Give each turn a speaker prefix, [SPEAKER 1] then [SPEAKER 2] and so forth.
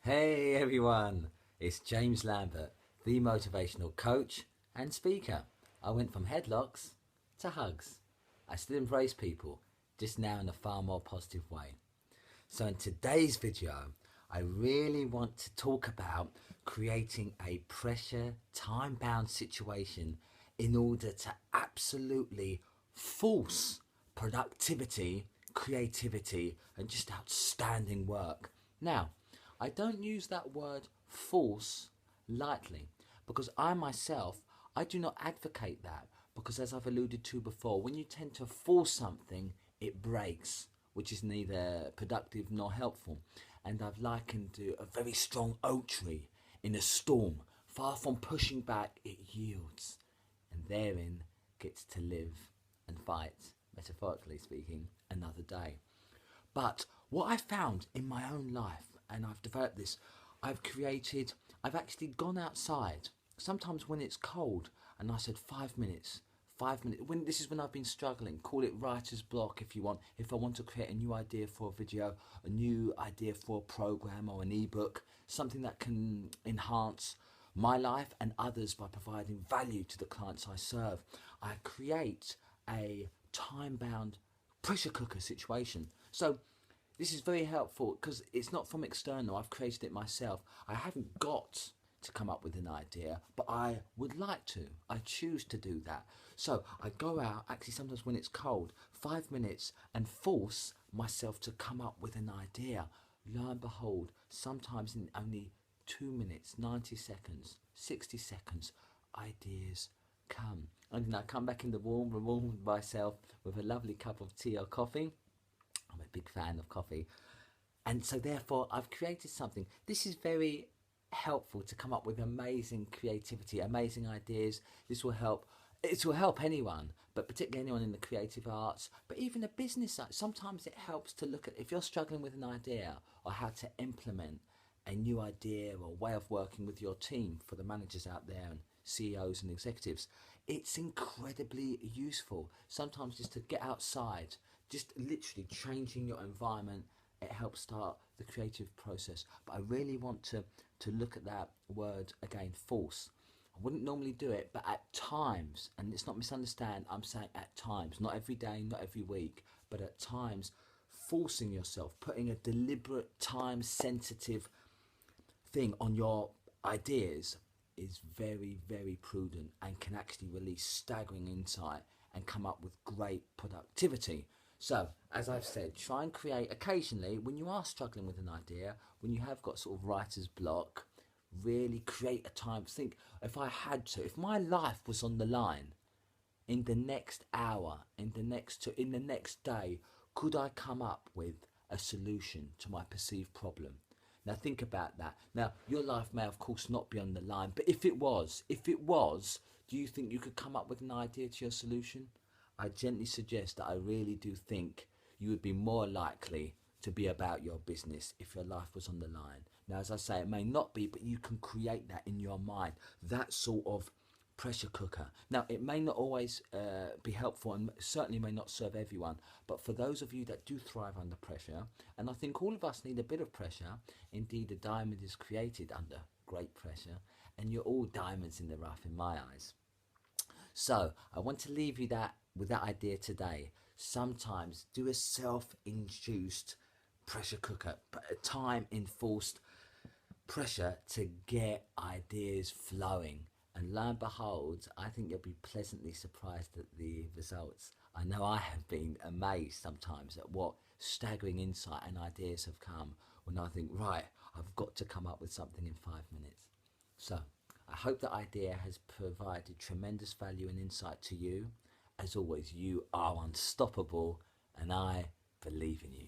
[SPEAKER 1] Hey everyone, it's James Lambert, the motivational coach and speaker. I went from headlocks to hugs. I still embrace people, just now in a far more positive way. So in today's video, I really want to talk about creating a pressure, time-bound situation in order to absolutely force productivity, creativity, and just outstanding work. Now, I don't use that word force lightly because I myself, I do not advocate that because as I've alluded to before, when you tend to force something, it breaks, which is neither productive nor helpful. And I've likened to a very strong oak tree in a storm. Far from pushing back, it yields and therein gets to live and fight, metaphorically speaking, another day. But what I found in my own life, and I've developed this, I've actually gone outside, sometimes when it's cold, and I said 5 minutes, 5 minutes. This is when I've been struggling, call it writer's block if you want, if I want to create a new idea for a video, a new idea for a program or an ebook, something that can enhance my life and others by providing value to the clients I serve. I create a time-bound pressure cooker situation. So this is very helpful because it's not from external. I've created it myself. I haven't got to come up with an idea, but I would like to. I choose to do that. So I go out, actually sometimes when it's cold, 5 minutes and force myself to come up with an idea. Lo and behold, sometimes in only 2 minutes, 90 seconds, 60 seconds, ideas come. And then I come back in the warm room with myself with a lovely cup of tea or coffee. I'm a big fan of coffee. And so therefore I've created something. This is very helpful to come up with amazing creativity, amazing ideas. This will help. It will help anyone, but particularly anyone in the creative arts, but even a business. Sometimes it helps to look at, if you're struggling with an idea or how to implement a new idea or way of working with your team, for the managers out there and CEOs and executives, it's incredibly useful. Sometimes just to get outside, just literally changing your environment, it helps start the creative process. But I really want to look at that word again, force. I wouldn't normally do it, but at times, and it's not misunderstand, I'm saying at times, not every day, not every week, but at times, forcing yourself, putting a deliberate, time sensitive thing on your ideas is very, very prudent and can actually release staggering insight and come up with great productivity. So, as I've said, try and create occasionally, when you are struggling with an idea, when you have got sort of writer's block, really create a time. Think, if my life was on the line in the next hour, in the next day, could I come up with a solution to my perceived problem? Now think about that. Now your life may of course not be on the line, but if it was, do you think you could come up with an idea to your solution? I gently suggest that I really do think you would be more likely to be about your business if your life was on the line. Now, as I say, it may not be, but you can create that in your mind, that sort of pressure cooker. Now, it may not always be helpful and certainly may not serve everyone, but for those of you that do thrive under pressure, and I think all of us need a bit of pressure, indeed a diamond is created under great pressure, and you're all diamonds in the rough in my eyes. So I want to leave you with that idea today. Sometimes do a self-induced pressure cooker, a time enforced pressure to get ideas flowing. And lo and behold, I think you'll be pleasantly surprised at the results. I know I have been amazed sometimes at what staggering insight and ideas have come when I think, right, I've got to come up with something in 5 minutes. So I hope that idea has provided tremendous value and insight to you. As always, you are unstoppable and I believe in you.